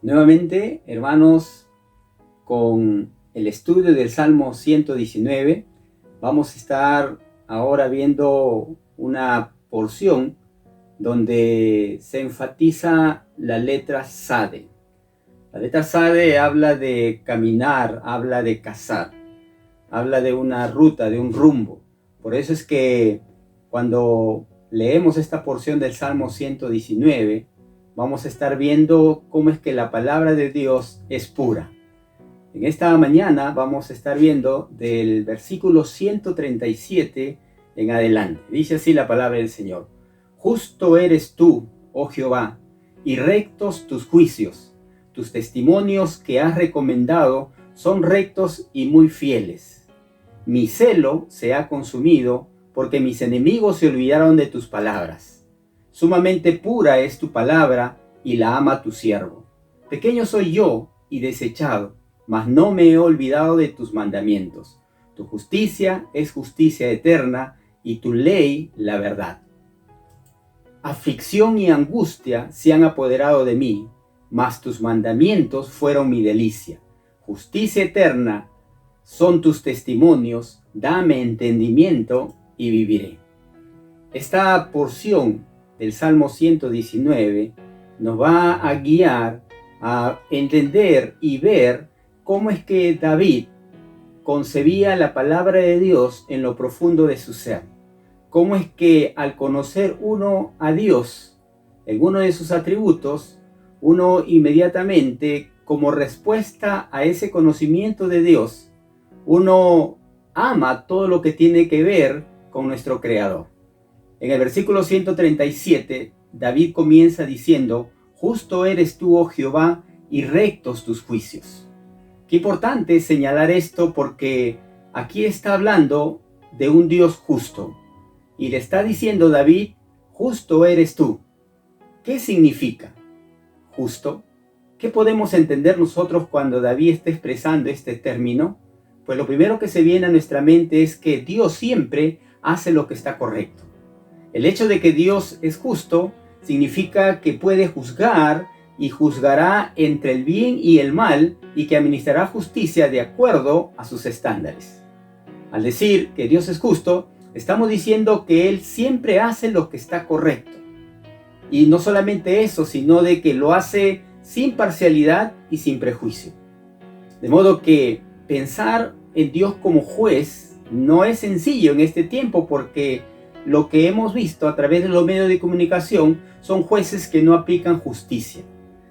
Nuevamente, hermanos, con el estudio del Salmo 119, vamos a estar ahora viendo una porción donde se enfatiza la letra Sade. La letra Sade habla de caminar, habla de cazar, habla de una ruta, de un rumbo. Por eso es que cuando leemos esta porción del Salmo 119, vamos a estar viendo cómo es que la palabra de Dios es pura. En esta mañana vamos a estar viendo del versículo 137 en adelante. Dice así la palabra del Señor: Justo eres tú, oh Jehová, y rectos tus juicios. Tus testimonios que has recomendado son rectos y muy fieles. Mi celo se ha consumido, porque mis enemigos se olvidaron de tus palabras. Sumamente pura es tu palabra, y la ama tu siervo. Pequeño soy yo y desechado, mas no me he olvidado de tus mandamientos. Tu justicia es justicia eterna, y tu ley la verdad. Aflicción y angustia se han apoderado de mí, mas tus mandamientos fueron mi delicia. Justicia eterna son tus testimonios, dame entendimiento y viviré. Esta porción del Salmo 119 nos va a guiar a entender y ver cómo es que David concebía la palabra de Dios en lo profundo de su ser. Cómo es que al conocer uno a Dios en uno de sus atributos, uno inmediatamente, como respuesta a ese conocimiento de Dios, uno ama todo lo que tiene que ver con nuestro Creador. En el versículo 137, David comienza diciendo: Justo eres tú, oh Jehová, y rectos tus juicios. Qué importante es señalar esto, porque aquí está hablando de un Dios justo. Y le está diciendo David: justo eres tú. ¿Qué significa justo? ¿Qué podemos entender nosotros cuando David está expresando este término? Pues lo primero que se viene a nuestra mente es que Dios siempre hace lo que está correcto. El hecho de que Dios es justo significa que puede juzgar y juzgará entre el bien y el mal, y que administrará justicia de acuerdo a sus estándares. Al decir que Dios es justo, estamos diciendo que Él siempre hace lo que está correcto. Y no solamente eso, sino de que lo hace sin parcialidad y sin prejuicio. De modo que pensar en Dios como juez no es sencillo en este tiempo, porque lo que hemos visto a través de los medios de comunicación son jueces que no aplican justicia.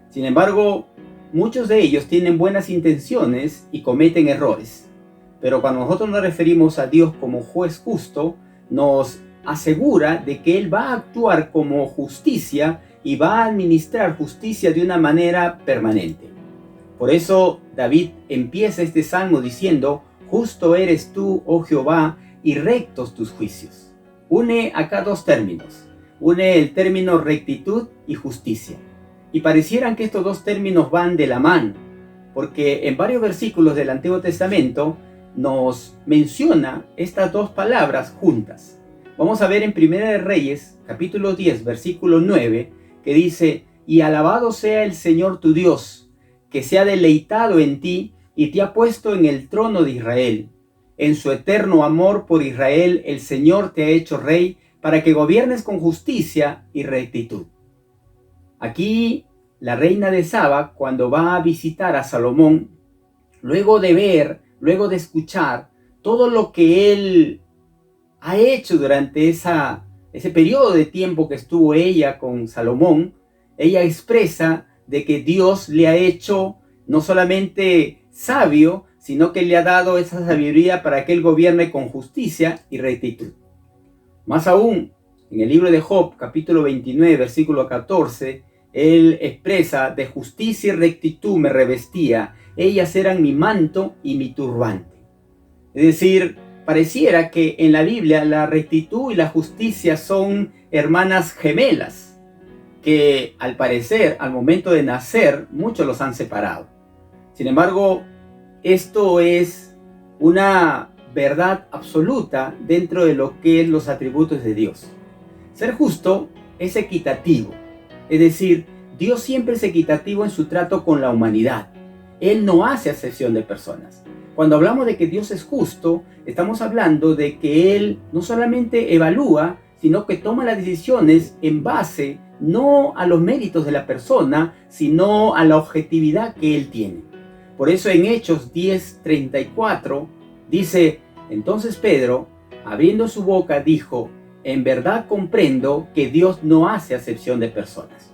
Sin embargo, muchos de ellos tienen buenas intenciones y cometen errores. Pero cuando nosotros nos referimos a Dios como juez justo, nos asegura de que Él va a actuar como justicia y va a administrar justicia de una manera permanente. Por eso David empieza este salmo diciendo: Justo eres tú, oh Jehová, y rectos tus juicios. Une acá dos términos. Une el término rectitud y justicia. Y parecieran que estos dos términos van de la mano, porque en varios versículos del Antiguo Testamento nos menciona estas dos palabras juntas. Vamos a ver en Primera de Reyes, capítulo 10, versículo 9, que dice: Y alabado sea el Señor tu Dios, que se ha deleitado en ti y te ha puesto en el trono de Israel. En su eterno amor por Israel, el Señor te ha hecho rey, para que gobiernes con justicia y rectitud. Aquí la reina de Saba, cuando va a visitar a Salomón, luego de ver, luego de escuchar todo lo que él ha hecho durante ese periodo de tiempo que estuvo ella con Salomón, ella expresa de que Dios le ha hecho no solamente sabio, sino que le ha dado esa sabiduría para que él gobierne con justicia y rectitud. Más aún, en el libro de Job, capítulo 29, versículo 14, él expresa: de justicia y rectitud me revestía, ellas eran mi manto y mi turbante. Es decir, pareciera que en la Biblia la rectitud y la justicia son hermanas gemelas, que al parecer, al momento de nacer, muchos los han separado. Sin embargo, esto es una verdad absoluta dentro de lo que es los atributos de Dios. Ser justo es equitativo. Es decir, Dios siempre es equitativo en su trato con la humanidad. Él no hace acepción de personas. Cuando hablamos de que Dios es justo, estamos hablando de que Él no solamente evalúa, sino que toma las decisiones en base no a los méritos de la persona, sino a la objetividad que Él tiene. Por eso en Hechos 10:34 dice: entonces Pedro, abriendo su boca, dijo: en verdad comprendo que Dios no hace acepción de personas.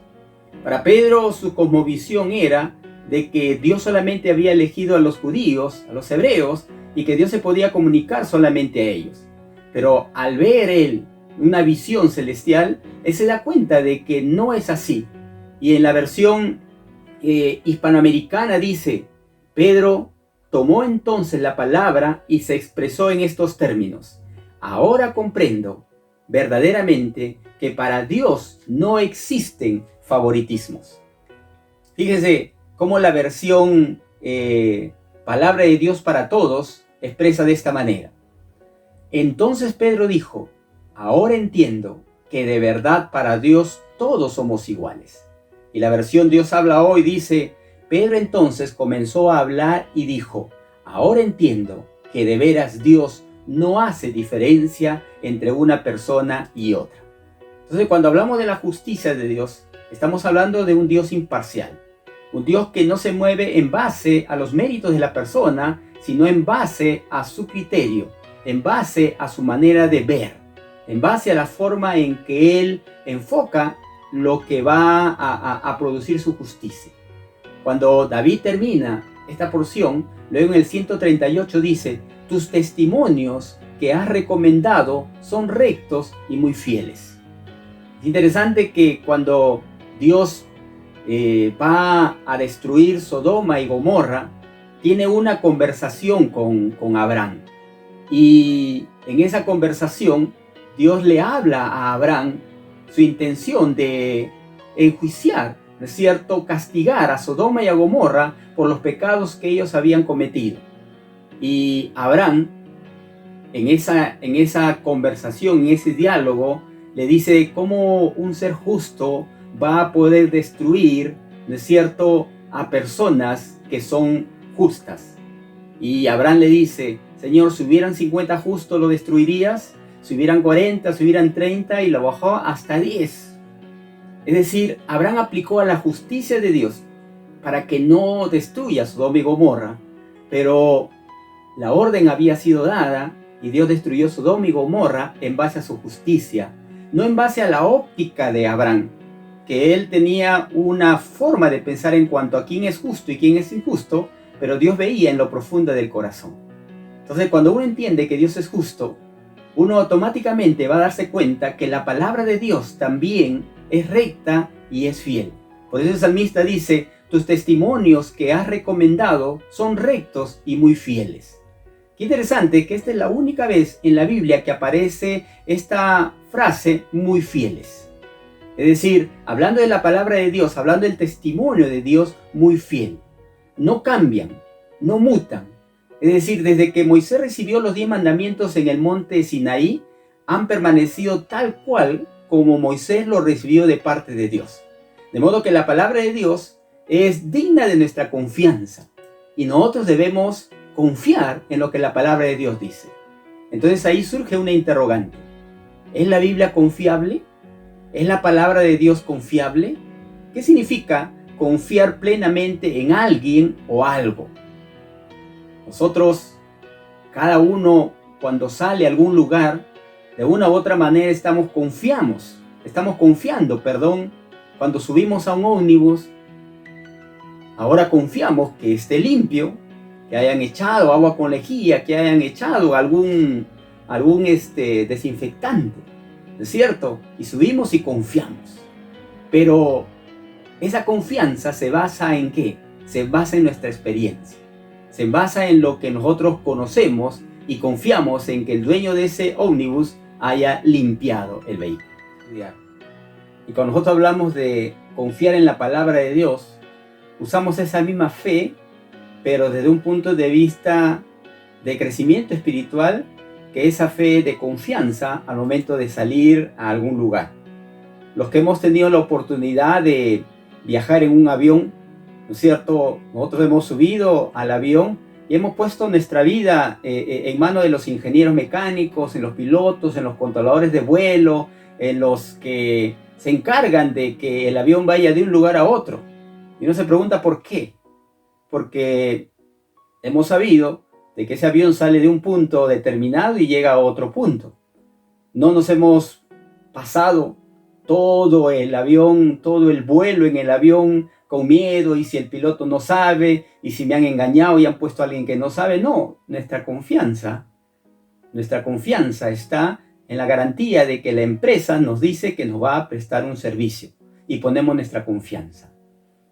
Para Pedro, su cosmovisión era de que Dios solamente había elegido a los judíos, a los hebreos, y que Dios se podía comunicar solamente a ellos. Pero al ver él una visión celestial, él se da cuenta de que no es así. Y en la versión hispanoamericana dice: Pedro tomó entonces la palabra y se expresó en estos términos: ahora comprendo verdaderamente que para Dios no existen favoritismos. Fíjese cómo la versión Palabra de Dios para Todos expresa de esta manera: entonces Pedro dijo: ahora entiendo que de verdad para Dios todos somos iguales. Y la versión Dios habla hoy dice: Pedro entonces comenzó a hablar y dijo: ahora entiendo que de veras Dios no hace diferencia entre una persona y otra. Entonces, cuando hablamos de la justicia de Dios, estamos hablando de un Dios imparcial. Un Dios que no se mueve en base a los méritos de la persona, sino en base a su criterio, en base a su manera de ver, en base a la forma en que Él enfoca lo que va a producir su justicia. Cuando David termina esta porción, luego en el 138 dice: tus testimonios que has recomendado son rectos y muy fieles. Es interesante que cuando Dios va a destruir Sodoma y Gomorra, tiene una conversación con Abraham. Y en esa conversación, Dios le habla a Abraham su intención de enjuiciar, ¿no es cierto?, castigar a Sodoma y a Gomorra por los pecados que ellos habían cometido. Y Abraham, en esa conversación, en ese diálogo, le dice cómo un ser justo va a poder destruir, ¿no es cierto?, a personas que son justas. Y Abraham le dice: Señor, si hubieran 50 justos, ¿lo destruirías? Si hubieran 40, si hubieran 30, y lo bajó hasta 10. Es decir, Abraham aplicó a la justicia de Dios para que no destruya Sodoma y Gomorra, pero la orden había sido dada y Dios destruyó Sodoma y Gomorra en base a su justicia, no en base a la óptica de Abraham, que él tenía una forma de pensar en cuanto a quién es justo y quién es injusto, pero Dios veía en lo profundo del corazón. Entonces, cuando uno entiende que Dios es justo, uno automáticamente va a darse cuenta que la palabra de Dios también es recta y es fiel. Por eso el salmista dice: tus testimonios que has recomendado son rectos y muy fieles. Qué interesante que esta es la única vez en la Biblia que aparece esta frase, muy fieles. Es decir, hablando de la palabra de Dios, hablando del testimonio de Dios, muy fiel. No cambian, no mutan. Es decir, desde que Moisés recibió los 10 mandamientos en el monte Sinaí, han permanecido tal cual como Moisés lo recibió de parte de Dios. De modo que la palabra de Dios es digna de nuestra confianza. Y nosotros debemos confiar en lo que la palabra de Dios dice. Entonces ahí surge una interrogante: ¿es la Biblia confiable? ¿Es la palabra de Dios confiable? ¿Qué significa confiar plenamente en alguien o algo? Nosotros, cada uno, cuando sale a algún lugar, de una u otra manera estamos confiando, cuando subimos a un ómnibus, ahora confiamos que esté limpio, que hayan echado agua con lejía, que hayan echado algún desinfectante, ¿no es cierto? Y subimos y confiamos. Pero esa confianza se basa ¿en qué? Se basa en nuestra experiencia. Se basa en lo que nosotros conocemos y confiamos en que el dueño de ese ómnibus haya limpiado el vehículo. Y cuando nosotros hablamos de confiar en la palabra de Dios, usamos esa misma fe, pero desde un punto de vista de crecimiento espiritual, que esa fe de confianza al momento de salir a algún lugar. los que hemos tenido la oportunidad de viajar en un avión, ¿no es cierto? Nosotros hemos subido al avión y hemos puesto nuestra vida en manos de los ingenieros mecánicos, en los pilotos, en los controladores de vuelo, en los que se encargan de que el avión vaya de un lugar a otro. Y uno se pregunta ¿por qué? Porque hemos sabido de que ese avión sale de un punto determinado y llega a otro punto. No nos hemos pasado todo el avión, todo el vuelo en el avión con miedo, y si el piloto no sabe, y si me han engañado y han puesto a alguien que no sabe. No, nuestra confianza está en la garantía de que la empresa nos dice que nos va a prestar un servicio y ponemos nuestra confianza.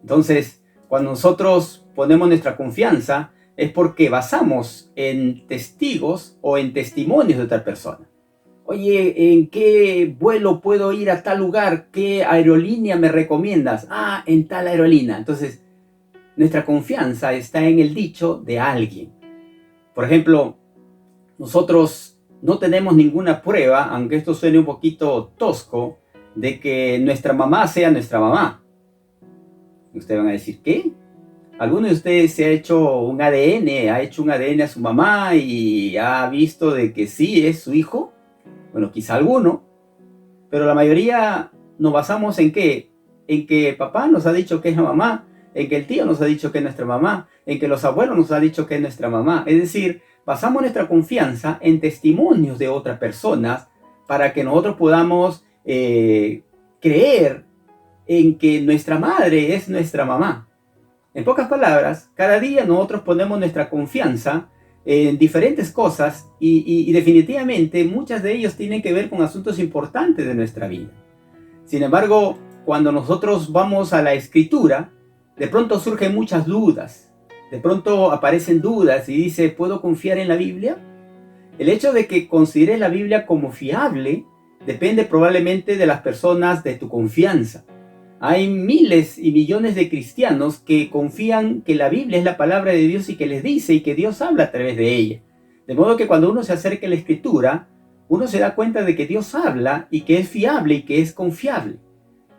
Entonces, cuando nosotros ponemos nuestra confianza es porque basamos en testigos o en testimonios de otra persona. Oye, ¿en qué vuelo puedo ir a tal lugar? ¿Qué aerolínea me recomiendas? Ah, en tal aerolínea. Entonces, nuestra confianza está en el dicho de alguien. Por ejemplo, nosotros no tenemos ninguna prueba, aunque esto suene un poquito tosco, de que nuestra mamá sea nuestra mamá. Ustedes van a decir, ¿qué? ¿Alguno de ustedes se ha hecho un ADN, a su mamá y ha visto de que sí es su hijo? Bueno, quizá alguno, pero la mayoría nos basamos en ¿qué? En que papá nos ha dicho que es la mamá, en que el tío nos ha dicho que es nuestra mamá, en que los abuelos nos han dicho que es nuestra mamá. Es decir, basamos nuestra confianza en testimonios de otras personas para que nosotros podamos creer en que nuestra madre es nuestra mamá. En pocas palabras, cada día nosotros ponemos nuestra confianza en diferentes cosas y definitivamente muchas de ellas tienen que ver con asuntos importantes de nuestra vida. Sin embargo, cuando nosotros vamos a la Escritura, de pronto surgen muchas dudas, de pronto aparecen dudas y dice, ¿puedo confiar en la Biblia? El hecho de que consideres la Biblia como fiable depende probablemente de las personas de tu confianza. Hay miles y millones de cristianos que confían que la Biblia es la palabra de Dios y que les dice y que Dios habla a través de ella. De modo que cuando uno se acerca a la Escritura, uno se da cuenta de que Dios habla y que es fiable y que es confiable.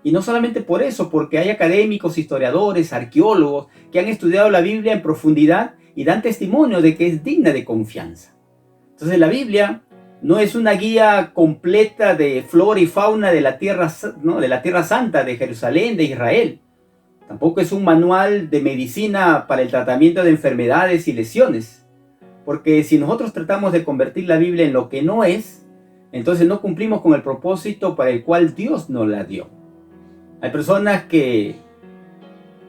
Y no solamente por eso, porque hay académicos, historiadores, arqueólogos que han estudiado la Biblia en profundidad y dan testimonio de que es digna de confianza. Entonces la Biblia no es una guía completa de flora y fauna de la tierra, ¿no? De la Tierra Santa, de Jerusalén, de Israel. Tampoco es un manual de medicina para el tratamiento de enfermedades y lesiones. Porque si nosotros tratamos de convertir la Biblia en lo que no es, entonces no cumplimos con el propósito para el cual Dios nos la dio. Hay personas que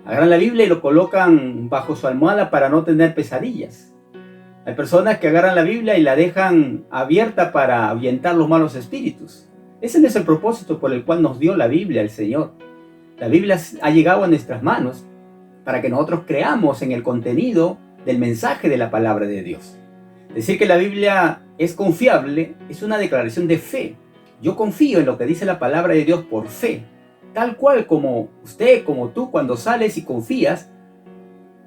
agarran la Biblia y lo colocan bajo su almohada para no tener pesadillas. Hay personas que agarran la Biblia y la dejan abierta para ahuyentar los malos espíritus. Ese no es el propósito por el cual nos dio la Biblia el Señor. La Biblia ha llegado a nuestras manos para que nosotros creamos en el contenido del mensaje de la palabra de Dios. Decir que la Biblia es confiable es una declaración de fe. Yo confío en lo que dice la palabra de Dios por fe. Tal cual como usted, como tú, cuando sales y confías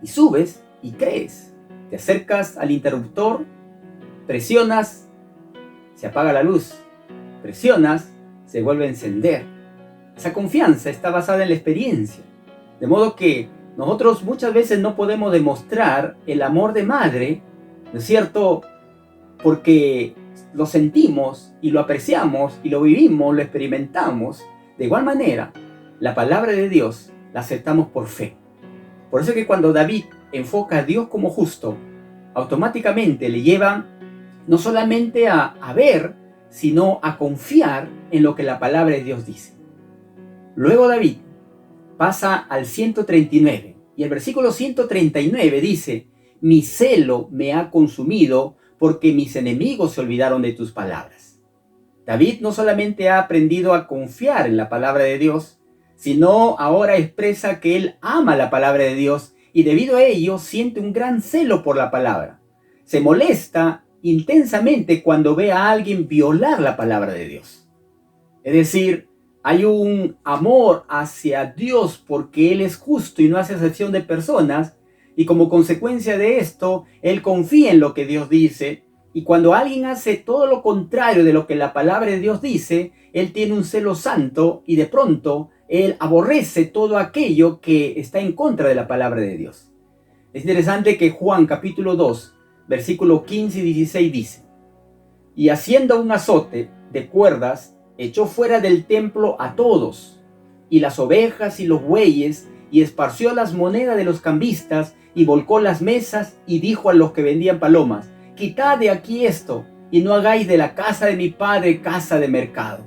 y subes y crees. Te acercas al interruptor, presionas, se apaga la luz, presionas, se vuelve a encender. Esa confianza está basada en la experiencia. De modo que nosotros muchas veces no podemos demostrar el amor de madre, ¿no es cierto? Porque lo sentimos y lo apreciamos y lo vivimos, lo experimentamos. De igual manera, la palabra de Dios la aceptamos por fe. Por eso es que cuando David enfoca a Dios como justo, automáticamente le lleva no solamente a ver, sino a confiar en lo que la palabra de Dios dice. Luego David pasa al 139 y el versículo 139 dice, mi celo me ha consumido porque mis enemigos se olvidaron de tus palabras. David no solamente ha aprendido a confiar en la palabra de Dios, sino ahora expresa que él ama la palabra de Dios y debido a ello siente un gran celo por la palabra. Se molesta intensamente cuando ve a alguien violar la palabra de Dios. Es decir, hay un amor hacia Dios porque Él es justo y no hace excepción de personas, y como consecuencia de esto, Él confía en lo que Dios dice Y cuando alguien hace todo lo contrario de lo que la palabra de Dios dice, él tiene un celo santo y de pronto él aborrece todo aquello que está en contra de la palabra de Dios. Es interesante que Juan capítulo 2, versículo 15 y 16 dice: y haciendo un azote de cuerdas, echó fuera del templo a todos, y las ovejas y los bueyes, y esparció las monedas de los cambistas, y volcó las mesas, y dijo a los que vendían palomas: quitad de aquí esto, y no hagáis de la casa de mi padre casa de mercado.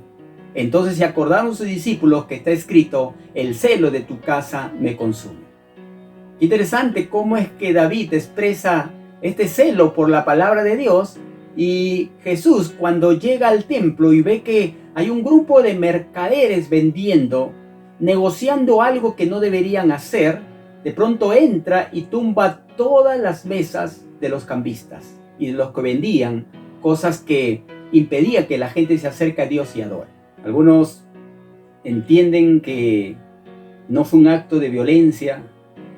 Entonces se acordaron sus discípulos que está escrito: el celo de tu casa me consume. Interesante cómo es que David expresa este celo por la palabra de Dios, y Jesús, cuando llega al templo y ve que hay un grupo de mercaderes vendiendo, negociando algo que no deberían hacer, de pronto entra y tumba todas las mesas de los cambistas y de los que vendían cosas que impedía que la gente se acerque a Dios y adore. Algunos entienden que no fue un acto de violencia,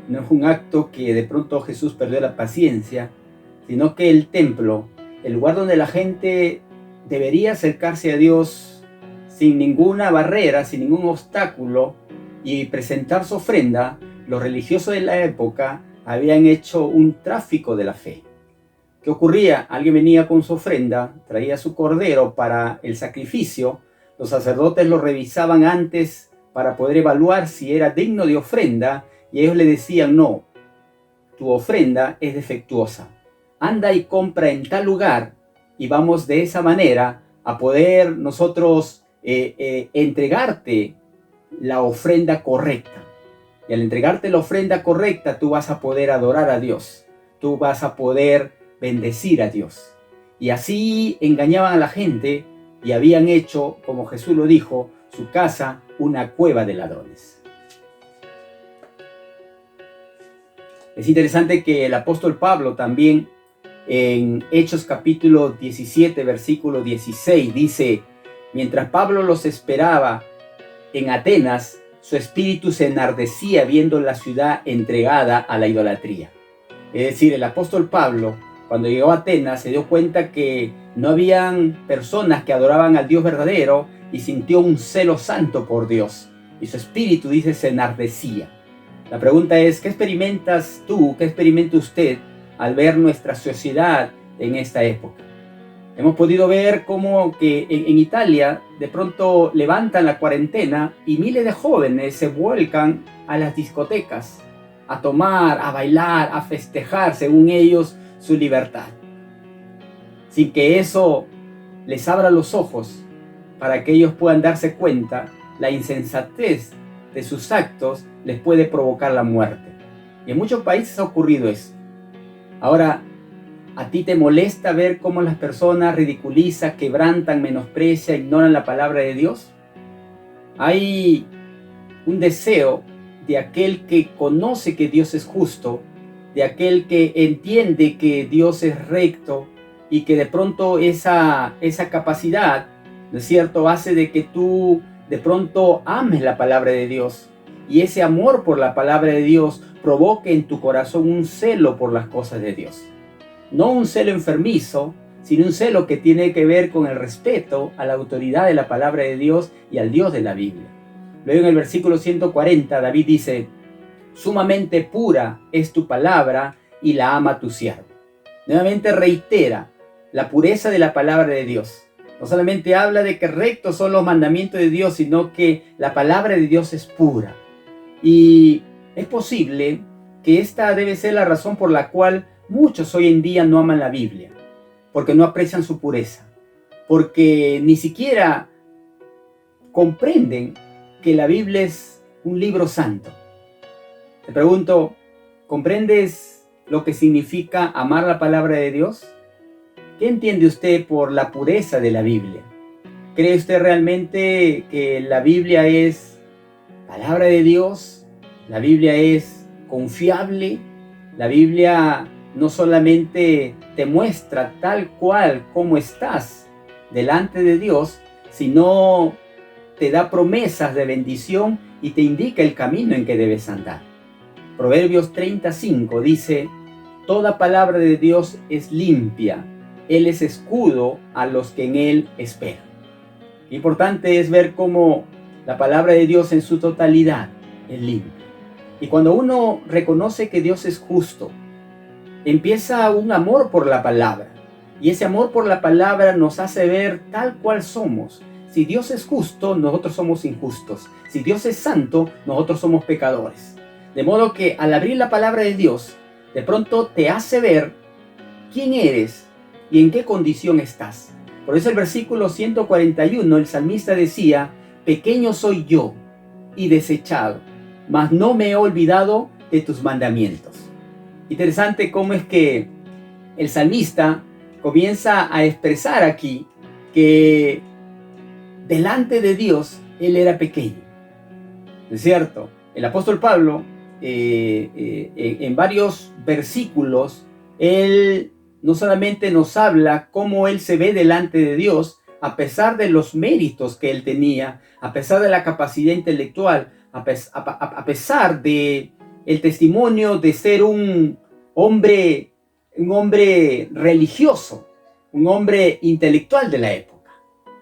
no fue un acto que de pronto Jesús perdió la paciencia, sino que el templo, el lugar donde la gente debería acercarse a Dios sin ninguna barrera, sin ningún obstáculo, y presentar su ofrenda, los religiosos de la época habían hecho un tráfico de la fe. ¿Qué ocurría? Alguien venía con su ofrenda, traía su cordero para el sacrificio, los sacerdotes lo revisaban antes para poder evaluar si era digno de ofrenda, y ellos le decían: no, tu ofrenda es defectuosa. Anda y compra en tal lugar, y vamos de esa manera a poder nosotros entregarte la ofrenda correcta. Y al entregarte la ofrenda correcta, tú vas a poder adorar a Dios. Tú vas a poder bendecir a Dios. Y así engañaban a la gente y habían hecho, como Jesús lo dijo, su casa una cueva de ladrones. Es interesante que el apóstol Pablo también en Hechos capítulo 17, versículo 16 dice: mientras Pablo los esperaba en Atenas, su espíritu se enardecía viendo la ciudad entregada a la idolatría. Es decir, el apóstol Pablo, cuando llegó a Atenas, se dio cuenta que no habían personas que adoraban al Dios verdadero y sintió un celo santo por Dios. Y su espíritu, dice, se enardecía. La pregunta es: ¿qué experimentas tú, qué experimenta usted al ver nuestra sociedad en esta época? Hemos podido ver cómo que en Italia de pronto levantan la cuarentena y miles de jóvenes se vuelcan a las discotecas a tomar, a bailar, a festejar, según ellos, su libertad, sin que eso les abra los ojos para que ellos puedan darse cuenta la insensatez de sus actos les puede provocar la muerte. Y en muchos países ha ocurrido eso. Ahora, ¿a ti te molesta ver cómo las personas ridiculizan, quebrantan, menosprecian, ignoran la palabra de Dios? Hay un deseo de aquel que conoce que Dios es justo, de aquel que entiende que Dios es recto y que de pronto esa capacidad, ¿no es cierto?, hace de que tú de pronto ames la palabra de Dios, y ese amor por la palabra de Dios provoque en tu corazón un celo por las cosas de Dios. No un celo enfermizo, sino un celo que tiene que ver con el respeto a la autoridad de la palabra de Dios y al Dios de la Biblia. Luego en el versículo 140 David dice: sumamente pura es tu palabra y la ama tu siervo. Nuevamente reitera la pureza de la palabra de Dios. No solamente habla de que rectos son los mandamientos de Dios, sino que la palabra de Dios es pura. Y es posible que esta debe ser la razón por la cual muchos hoy en día no aman la Biblia, porque no aprecian su pureza, porque ni siquiera comprenden que la Biblia es un libro santo. Te pregunto, ¿comprendes lo que significa amar la palabra de Dios? ¿Qué entiende usted por la pureza de la Biblia? ¿Cree usted realmente que la Biblia es palabra de Dios? ¿La Biblia es confiable? La Biblia no solamente te muestra tal cual como estás delante de Dios, sino te da promesas de bendición y te indica el camino en que debes andar. Proverbios 35 dice: toda palabra de Dios es limpia Él es escudo a los que en Él esperan. Importante es ver cómo la palabra de Dios en su totalidad es limpia. Y cuando uno reconoce que Dios es justo, empieza un amor por la palabra. Y ese amor por la palabra nos hace ver tal cual somos. Si Dios es justo, nosotros somos injustos. Si Dios es santo, nosotros somos pecadores. De modo que al abrir la palabra de Dios, de pronto te hace ver quién eres y en qué condición estás. Por eso el versículo 141, el salmista decía: pequeño soy yo y desechado, mas no me he olvidado de tus mandamientos. Interesante cómo es que el salmista comienza a expresar aquí que delante de Dios él era pequeño. ¿Es cierto? El apóstol Pablo, en varios versículos, él no solamente nos habla cómo él se ve delante de Dios, a pesar de los méritos que él tenía, a pesar de la capacidad intelectual, a pesar de el testimonio de ser un hombre religioso, un hombre intelectual de la época.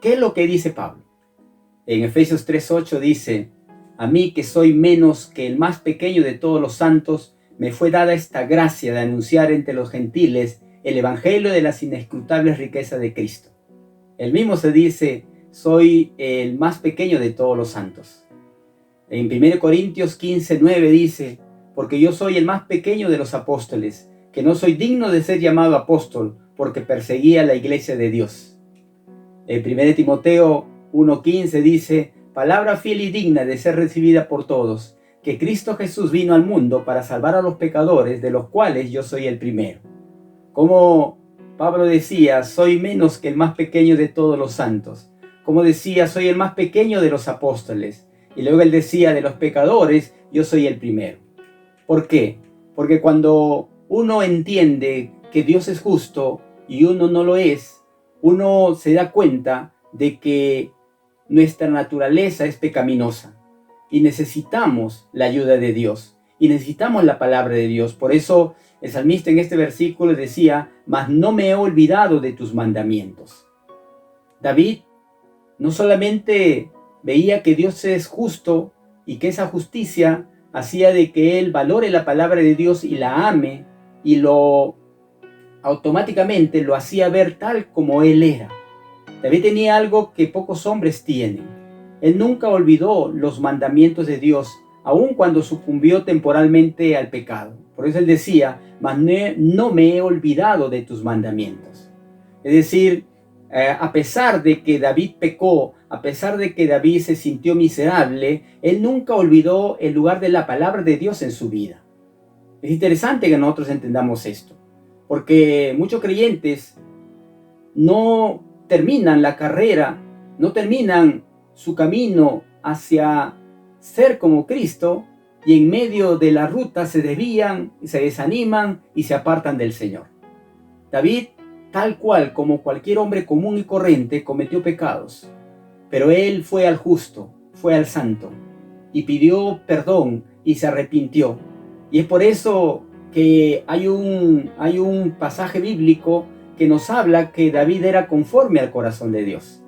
¿Qué es lo que dice Pablo? En Efesios 3:8 dice: a mí, que soy menos que el más pequeño de todos los santos, me fue dada esta gracia de anunciar entre los gentiles el evangelio de las inescrutables riquezas de Cristo. Él mismo se dice: soy el más pequeño de todos los santos. En 1 Corintios 15:9 dice: porque yo soy el más pequeño de los apóstoles, que no soy digno de ser llamado apóstol, porque perseguía la iglesia de Dios. En 1 Timoteo 1:15 dice: palabra fiel y digna de ser recibida por todos, que Cristo Jesús vino al mundo para salvar a los pecadores, de los cuales yo soy el primero. Como Pablo decía: soy menos que el más pequeño de todos los santos. Como decía: soy el más pequeño de los apóstoles. Y luego él decía: de los pecadores, yo soy el primero. ¿Por qué? Porque cuando uno entiende que Dios es justo y uno no lo es, uno se da cuenta de que nuestra naturaleza es pecaminosa y necesitamos la ayuda de Dios y necesitamos la palabra de Dios. Por eso el salmista en este versículo decía: mas no me he olvidado de tus mandamientos. David no solamente veía que Dios es justo y que esa justicia hacía de que él valore la palabra de Dios y la ame, y lo automáticamente lo hacía ver tal como él era. David tenía algo que pocos hombres tienen. Él nunca olvidó los mandamientos de Dios, aun cuando sucumbió temporalmente al pecado. Por eso él decía: mas no me he olvidado de tus mandamientos. Es decir, a pesar de que David pecó, a pesar de que David se sintió miserable, él nunca olvidó el lugar de la palabra de Dios en su vida. Es interesante que nosotros entendamos esto, porque muchos creyentes no terminan la carrera, no terminan su camino hacia ser como Cristo, y en medio de la ruta se desvían, se desaniman y se apartan del Señor. David, tal cual como cualquier hombre común y corriente, cometió pecados, pero él fue al justo, fue al santo, y pidió perdón y se arrepintió. Y es por eso que hay un pasaje bíblico que nos habla que David era conforme al corazón de Dios.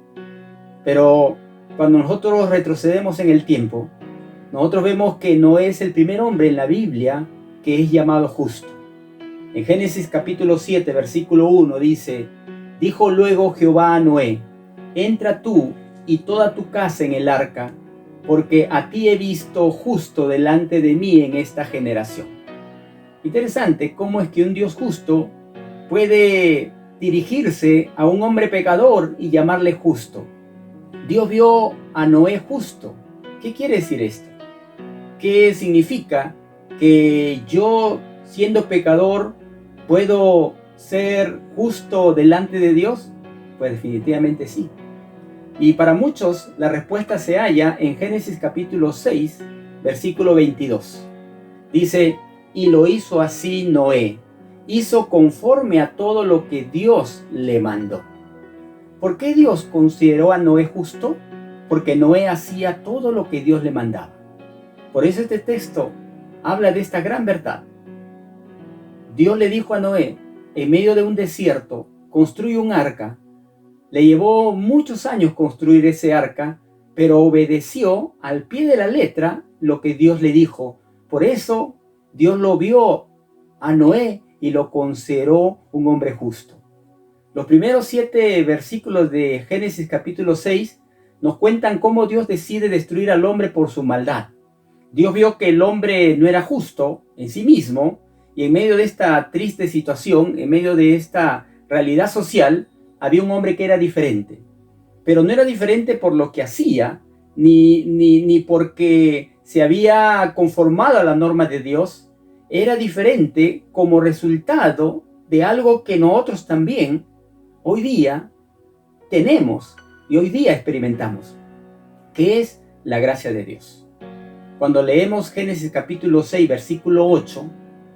Pero cuando nosotros retrocedemos en el tiempo, nosotros vemos que no es el primer hombre en la Biblia que es llamado justo. En Génesis capítulo 7, versículo 1 dice: dijo luego Jehová a Noé: entra tú y toda tu casa en el arca, porque a ti he visto justo delante de mí en esta generación. Interesante cómo es que un Dios justo puede dirigirse a un hombre pecador y llamarle justo. Dios vio a Noé justo. ¿Qué quiere decir esto? ¿Qué significa que yo, siendo pecador, puedo ser justo delante de Dios? Pues definitivamente sí. Y para muchos la respuesta se halla en Génesis capítulo 6, versículo 22. Dice: y lo hizo así Noé, hizo conforme a todo lo que Dios le mandó. ¿Por qué Dios consideró a Noé justo? Porque Noé hacía todo lo que Dios le mandaba. Por eso este texto habla de esta gran verdad. Dios le dijo a Noé, en medio de un desierto, construye un arca. Le llevó muchos años construir ese arca, pero obedeció al pie de la letra lo que Dios le dijo. Por eso Dios lo vio a Noé y lo consideró un hombre justo. Los primeros 7 versículos de Génesis capítulo 6 nos cuentan cómo Dios decide destruir al hombre por su maldad. Dios vio que el hombre no era justo en sí mismo, y en medio de esta triste situación, en medio de esta realidad social, había un hombre que era diferente. Pero no era diferente por lo que hacía, ni porque se había conformado a la norma de Dios. Era diferente como resultado de algo que nosotros también hoy día tenemos y hoy día experimentamos, que es la gracia de Dios. Cuando leemos Génesis capítulo 6, versículo 8,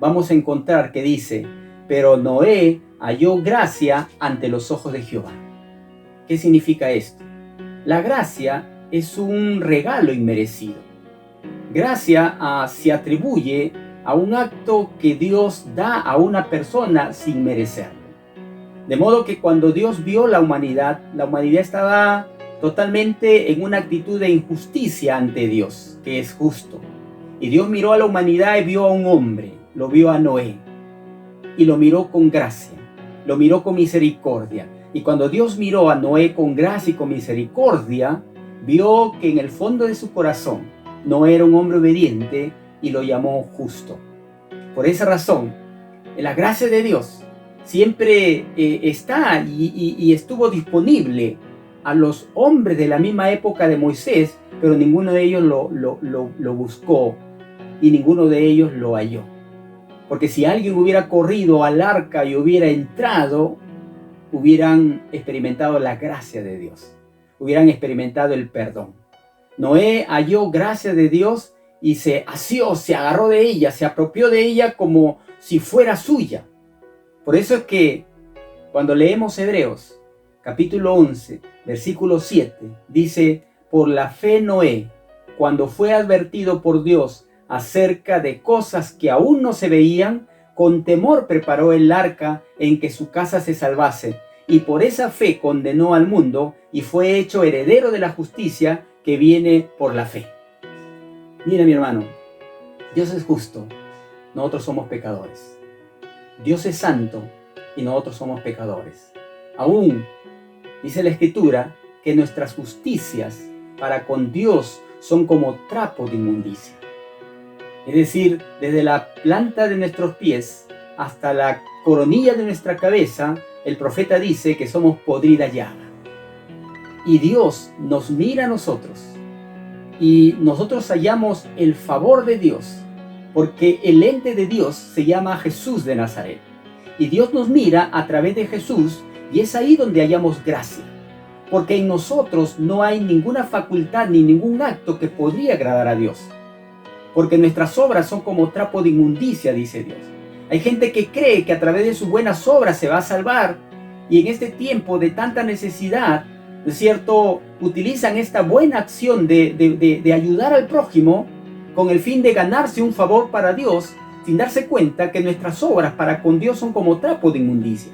vamos a encontrar que dice: pero Noé halló gracia ante los ojos de Jehová. ¿Qué significa esto? La gracia es un regalo inmerecido. Gracia se atribuye a un acto que Dios da a una persona sin merecerlo. De modo que cuando Dios vio la humanidad estaba totalmente en una actitud de injusticia ante Dios, que es justo. Y Dios miró a la humanidad y vio a un hombre, lo vio a Noé, y lo miró con gracia, lo miró con misericordia. Y cuando Dios miró a Noé con gracia y con misericordia, vio que en el fondo de su corazón Noé era un hombre obediente y lo llamó justo. Por esa razón, la gracia de Dios siempre está y estuvo disponible a los hombres de la misma época de Moisés, pero ninguno de ellos lo buscó y ninguno de ellos lo halló. Porque si alguien hubiera corrido al arca y hubiera entrado, hubieran experimentado la gracia de Dios, hubieran experimentado el perdón. Noé halló gracia de Dios y se asió, se agarró de ella, se apropió de ella como si fuera suya. Por eso es que cuando leemos Hebreos capítulo 11, versículo 7, dice: por la fe Noé, cuando fue advertido por Dios acerca de cosas que aún no se veían, con temor preparó el arca en que su casa se salvase, y por esa fe condenó al mundo y fue hecho heredero de la justicia que viene por la fe. Mira, mi hermano, Dios es justo, nosotros somos pecadores. Dios es santo y nosotros somos pecadores. Aún dice la Escritura que nuestras justicias para con Dios son como trapo de inmundicia. Es decir, desde la planta de nuestros pies hasta la coronilla de nuestra cabeza, el profeta dice que somos podrida llaga. Y Dios nos mira a nosotros y nosotros hallamos el favor de Dios, porque el ente de Dios se llama Jesús de Nazaret. Y Dios nos mira a través de Jesús, y es ahí donde hallamos gracia. Porque en nosotros no hay ninguna facultad ni ningún acto que podría agradar a Dios. Porque nuestras obras son como trapo de inmundicia, dice Dios. Hay gente que cree que a través de sus buenas obras se va a salvar, y en este tiempo de tanta necesidad, ¿no es cierto?, utilizan esta buena acción de ayudar al prójimo con el fin de ganarse un favor para Dios, sin darse cuenta que nuestras obras para con Dios son como trapo de inmundicia.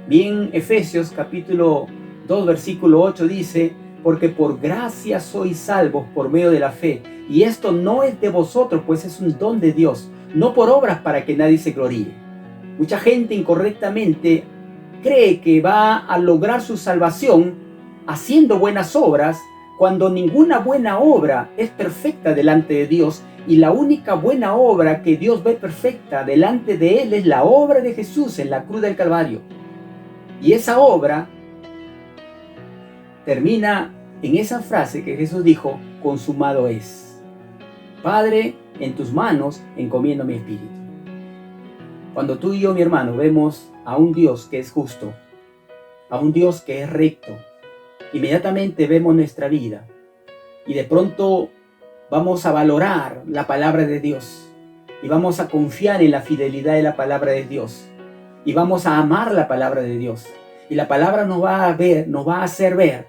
Bien, Efesios capítulo 2, versículo 8 dice: porque por gracia sois salvos por medio de la fe, y esto no es de vosotros, pues es un don de Dios, no por obras para que nadie se gloríe. Mucha gente incorrectamente cree que va a lograr su salvación haciendo buenas obras, cuando ninguna buena obra es perfecta delante de Dios, y la única buena obra que Dios ve perfecta delante de Él es la obra de Jesús en la cruz del Calvario. Y esa obra termina en esa frase que Jesús dijo: consumado es. Padre, en tus manos encomiendo mi espíritu. Cuando tú y yo, mi hermano, vemos a un Dios que es justo, a un Dios que es recto, inmediatamente vemos nuestra vida y de pronto vamos a valorar la palabra de Dios y vamos a confiar en la fidelidad de la palabra de Dios y vamos a amar la palabra de Dios, y la palabra nos va a hacer ver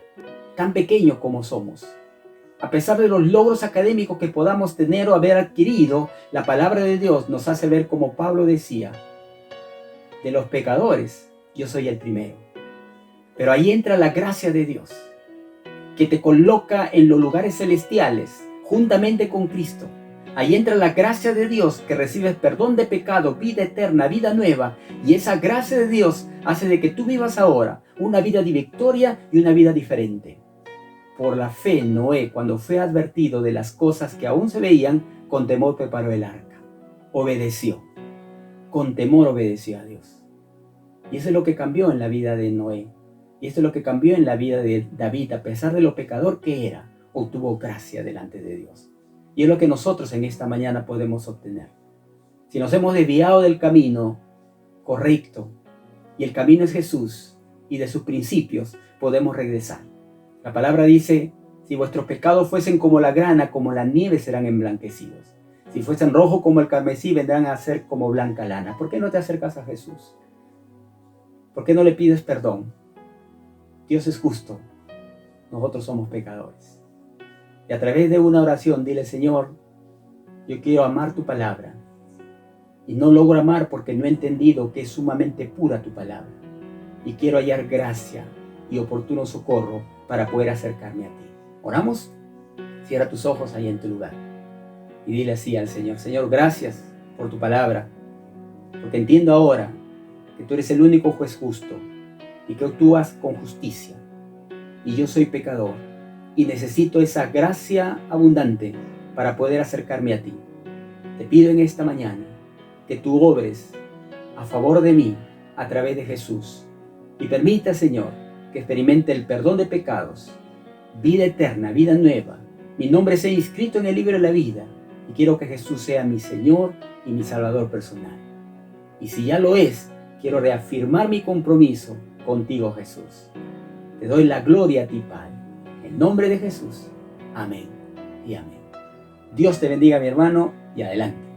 tan pequeños como somos. A pesar de los logros académicos que podamos tener o haber adquirido, la palabra de Dios nos hace ver, como Pablo decía, de los pecadores yo soy el primero. Pero ahí entra la gracia de Dios, que te coloca en los lugares celestiales, juntamente con Cristo. Ahí entra la gracia de Dios, que recibes perdón de pecado, vida eterna, vida nueva. Y esa gracia de Dios hace de que tú vivas ahora una vida de victoria y una vida diferente. Por la fe, Noé, cuando fue advertido de las cosas que aún se veían, con temor preparó el arca. Obedeció. Con temor obedeció a Dios. Y eso es lo que cambió en la vida de Noé. Y esto es lo que cambió en la vida de David. A pesar de lo pecador que era, obtuvo gracia delante de Dios. Y es lo que nosotros en esta mañana podemos obtener. Si nos hemos desviado del camino correcto, y el camino es Jesús, y de sus principios, podemos regresar. La palabra dice, si vuestros pecados fuesen como la grana, como la nieve serán emblanquecidos. Si fuesen rojos como el carmesí, vendrán a ser como blanca lana. ¿Por qué no te acercas a Jesús? ¿Por qué no le pides perdón? Dios es justo. Nosotros somos pecadores. Y a través de una oración, dile, Señor, yo quiero amar tu palabra. Y no logro amar porque no he entendido que es sumamente pura tu palabra. Y quiero hallar gracia y oportuno socorro para poder acercarme a ti. ¿Oramos? Cierra tus ojos ahí en tu lugar. Y dile así al Señor, Señor, gracias por tu palabra. Porque entiendo ahora que tú eres el único juez justo y que actúas con justicia. Y yo soy pecador y necesito esa gracia abundante para poder acercarme a ti. Te pido en esta mañana que tú obres a favor de mí a través de Jesús y permita, Señor, que experimente el perdón de pecados, vida eterna, vida nueva. Mi nombre sea inscrito en el libro de la vida y quiero que Jesús sea mi Señor y mi Salvador personal. Y si ya lo es, quiero reafirmar mi compromiso contigo, Jesús. Te doy la gloria a ti, Padre. En nombre de Jesús. Amén y amén. Dios te bendiga, mi hermano, y adelante.